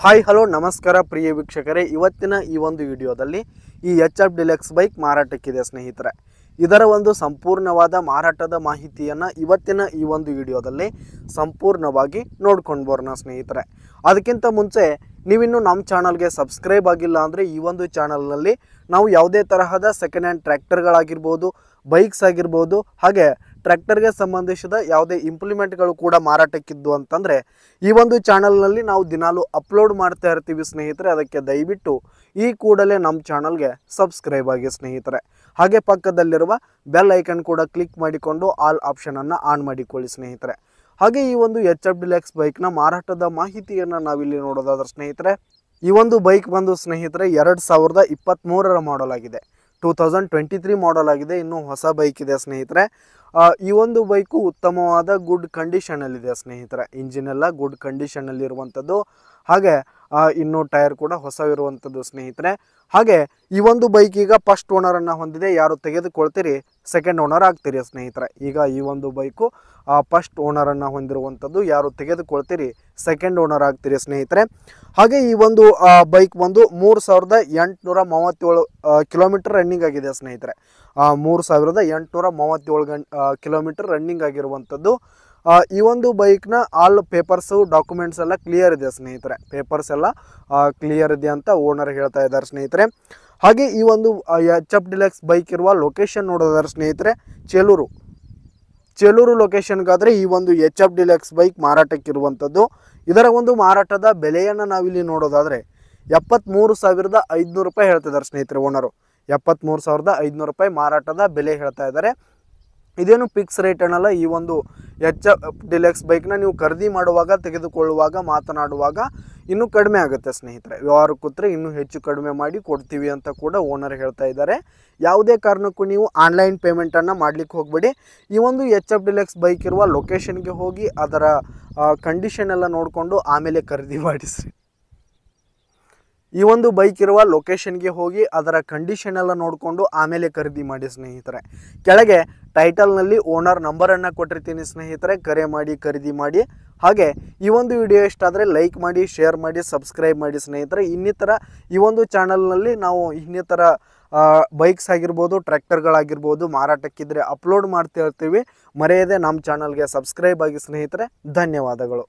Hi hello ನಮಸ್ಕಾರ ಪ್ರಿಯ ವೀಕ್ಷಕರೇ, ಇವತ್ತಿನ ಈ ಒಂದು ವಿಡಿಯೋದಲ್ಲಿ ಈ HF ಡಿಲೆಕ್ಸ್ ಬೈಕ್ ಮಾರಾಟಕ್ಕಿದೆ ಸ್ನೇಹಿತರೆ. ಇದರ ಒಂದು ಸಂಪೂರ್ಣವಾದ ಮಾರಾಟದ ಮಾಹಿತಿಯನ್ನು ಇವತ್ತಿನ ಈ ಒಂದು ವಿಡಿಯೋದಲ್ಲಿ ಸಂಪೂರ್ಣವಾಗಿ ನೋಡ್ಕೊಂಡು ಬರೋಣ ಸ್ನೇಹಿತರೆ. ಅದಕ್ಕಿಂತ ಮುಂಚೆ ನೀವಿನ್ನೂ ನಮ್ಮ ಚಾನಲ್ಗೆ ಸಬ್ಸ್ಕ್ರೈಬ್ ಆಗಿಲ್ಲ ಅಂದರೆ ಈ ಒಂದು ಚಾನಲ್ನಲ್ಲಿ ನಾವು ಯಾವುದೇ ತರಹದ ಸೆಕೆಂಡ್ ಹ್ಯಾಂಡ್ ಟ್ರ್ಯಾಕ್ಟರ್ಗಳಾಗಿರ್ಬೋದು, ಬೈಕ್ಸ್ ಆಗಿರ್ಬೋದು, ಹಾಗೆ ಟ್ರ್ಯಾಕ್ಟರ್ಗೆ ಸಂಬಂಧಿಸಿದ ಯಾವುದೇ ಇಂಪ್ಲಿಮೆಂಟ್ಗಳು ಕೂಡ ಮಾರಾಟಕ್ಕಿದ್ದು ಅಂತಂದರೆ ಈ ಒಂದು ಚಾನಲ್ನಲ್ಲಿ ನಾವು ದಿನಾಲು ಅಪ್ಲೋಡ್ ಮಾಡ್ತಾ ಇರ್ತೀವಿ ಸ್ನೇಹಿತರೆ. ಅದಕ್ಕೆ ದಯವಿಟ್ಟು ಈ ಕೂಡಲೇ ನಮ್ಮ ಚಾನಲ್ಗೆ ಸಬ್ಸ್ಕ್ರೈಬ್ ಆಗಿ ಸ್ನೇಹಿತರೆ. ಹಾಗೆ ಪಕ್ಕದಲ್ಲಿರುವ ಬೆಲ್ ಐಕನ್ ಕೂಡ ಕ್ಲಿಕ್ ಮಾಡಿಕೊಂಡು ಆಲ್ ಆಪ್ಷನನ್ನು ಆನ್ ಮಾಡಿಕೊಳ್ಳಿ ಸ್ನೇಹಿತರೆ. ಹಾಗೆ ಈ ಒಂದು HF ಡಿಲೆಕ್ಸ್ ಬೈಕ್ನ ಮಾರಾಟದ ಮಾಹಿತಿಯನ್ನು ನಾವಿಲ್ಲಿ ನೋಡೋದಾದ್ರೆ ಸ್ನೇಹಿತರೆ, ಈ ಒಂದು ಬೈಕ್ ಬಂದು ಸ್ನೇಹಿತರೆ 2023ರ ಮಾಡಲ್ ಆಗಿದೆ. 2023 ಮಾಡಲ್ ಆಗಿದೆ. ಇನ್ನೂ ಹೊಸ ಬೈಕ್ ಇದೆ ಸ್ನೇಹಿತರೆ. ಈ ಒಂದು ಬೈಕು ಉತ್ತಮವಾದ ಗುಡ್ ಕಂಡೀಷನಲ್ಲಿದೆ ಸ್ನೇಹಿತರೆ. ಇಂಜಿನ್ ಎಲ್ಲ ಗುಡ್ ಕಂಡೀಷನಲ್ಲಿ ಇರುವಂಥದ್ದು, ಹಾಗೆ ಇನ್ನೂ ಟೈರ್ ಕೂಡ ಹೊಸವಿರುವಂಥದ್ದು ಸ್ನೇಹಿತರೆ. ಹಾಗೆ ಈ ಒಂದು ಬೈಕ್ ಈಗ ಫಸ್ಟ್ ಓನರನ್ನು ಹೊಂದಿದೆ. ಯಾರು ತೆಗೆದುಕೊಳ್ತೀರಿ ಸೆಕೆಂಡ್ ಓನರ್ ಆಗ್ತೀರಿ ಸ್ನೇಹಿತರೆ. ಈಗ ಈ ಒಂದು ಬೈಕು ಫಸ್ಟ್ ಓನರನ್ನು ಹೊಂದಿರುವಂಥದ್ದು, ಯಾರು ತೆಗೆದುಕೊಳ್ತೀರಿ ಸೆಕೆಂಡ್ ಓನರ್ ಆಗ್ತೀರಿ ಸ್ನೇಹಿತರೆ. ಹಾಗೆ ಈ ಒಂದು ಬೈಕ್ ಬಂದು 3837 ಕಿಲೋಮೀಟರ್ ರನ್ನಿಂಗ್ ಆಗಿದೆ ಸ್ನೇಹಿತರೆ. 3837 ಕಿಲೋಮೀಟರ್ ರನ್ನಿಂಗ್ ಆಗಿರುವಂಥದ್ದು. ಈ ಒಂದು ಬೈಕ್ನ ಆಲ್ ಪೇಪರ್ಸು ಡಾಕ್ಯುಮೆಂಟ್ಸ್ ಎಲ್ಲ ಕ್ಲಿಯರ್ ಇದೆ ಸ್ನೇಹಿತರೆ. ಪೇಪರ್ಸ್ ಎಲ್ಲ ಕ್ಲಿಯರ್ ಇದೆ ಅಂತ ಓನರ್ ಹೇಳ್ತಾ ಇದ್ದಾರೆ ಸ್ನೇಹಿತರೆ. ಹಾಗೆ ಈ ಒಂದು HF ಡಿಲೆಕ್ಸ್ ಬೈಕ್ ಇರುವ ಲೊಕೇಶನ್ ನೋಡೋದಾದ್ರೆ ಸ್ನೇಹಿತರೆ, ಚೆಲೂರು ಲೊಕೇಶನ್ಗಾದರೆ ಈ ಒಂದು HF ಡಿಲೆಕ್ಸ್ ಬೈಕ್ ಮಾರಾಟಕ್ಕಿರುವಂಥದ್ದು. ಇದರ ಒಂದು ಮಾರಾಟದ ಬೆಲೆಯನ್ನು ನಾವಿಲ್ಲಿ ನೋಡೋದಾದರೆ 73,500 ರೂಪಾಯಿ ಹೇಳ್ತಿದ್ದಾರೆ ಸ್ನೇಹಿತರೆ ಓನರು. 73,500 ಮಾರಾಟದ ಬೆಲೆ ಹೇಳ್ತಾ ಇದ್ದಾರೆ. ಇದೇನು ಫಿಕ್ಸ್ ರೇಟ್ ಅನ್ನಲ್ಲ. ಈ ಒಂದು HF ಡಿಲೆಕ್ಸ್ ಬೈಕ್ನ ನೀವು ಖರೀದಿ ಮಾಡುವಾಗ, ತೆಗೆದುಕೊಳ್ಳುವಾಗ, ಮಾತನಾಡುವಾಗ ಇನ್ನೂ ಕಡಿಮೆ ಆಗುತ್ತೆ ಸ್ನೇಹಿತರೆ. ವ್ಯವಹಾರ ಕೂತ್ರೆ ಇನ್ನೂ ಹೆಚ್ಚು ಕಡಿಮೆ ಮಾಡಿ ಕೊಡ್ತೀವಿ ಅಂತ ಕೂಡ ಓನರ್ ಹೇಳ್ತಾ ಇದ್ದಾರೆ. ಯಾವುದೇ ಕಾರಣಕ್ಕೂ ನೀವು ಆನ್ಲೈನ್ ಪೇಮೆಂಟನ್ನು ಮಾಡಲಿಕ್ಕೆ ಹೋಗಬೇಡಿ. ಈ ಒಂದು HF ಡಿಲೆಕ್ಸ್ ಬೈಕ್ ಇರುವ ಲೊಕೇಶನ್ಗೆ ಹೋಗಿ ಅದರ ಕಂಡೀಷನ್ ಎಲ್ಲ ನೋಡಿಕೊಂಡು ಆಮೇಲೆ ಖರೀದಿ ಮಾಡಿಸ್ರಿ. ಈ ಒಂದು ಬೈಕ್ ಇರುವ ಲೊಕೇಶನ್ಗೆ ಹೋಗಿ ಅದರ ಕಂಡೀಷನ್ ಎಲ್ಲ ನೋಡಿಕೊಂಡು ಆಮೇಲೆ ಖರೀದಿ ಮಾಡಿ ಸ್ನೇಹಿತರೆ. ಕೆಳಗೆ ಟೈಟಲ್ನಲ್ಲಿ ಓನರ್ ನಂಬರನ್ನು ಕೊಟ್ಟಿರ್ತೀನಿ ಸ್ನೇಹಿತರೆ. ಕರೆ ಮಾಡಿ ಖರೀದಿ ಮಾಡಿ. ಹಾಗೆ ಈ ಒಂದು ವಿಡಿಯೋ ಇಷ್ಟ ಆದರೆ ಲೈಕ್ ಮಾಡಿ, ಶೇರ್ ಮಾಡಿ, ಸಬ್ಸ್ಕ್ರೈಬ್ ಮಾಡಿ ಸ್ನೇಹಿತರೆ. ಇನ್ನಿತರ ಈ ಒಂದು ಚಾನಲ್ನಲ್ಲಿ ನಾವು ಇನ್ನಿತರ ಬೈಕ್ಸ್ ಆಗಿರ್ಬೋದು, ಟ್ರ್ಯಾಕ್ಟರ್ಗಳಾಗಿರ್ಬೋದು ಮಾರಾಟಕ್ಕಿದ್ರೆ ಅಪ್ಲೋಡ್ ಮಾಡ್ತಾ ಇರ್ತೀವಿ. ಮರೆಯದೆ ನಮ್ಮ ಚಾನಲ್ಗೆ ಸಬ್ಸ್ಕ್ರೈಬ್ ಆಗಿ ಸ್ನೇಹಿತರೆ. ಧನ್ಯವಾದಗಳು.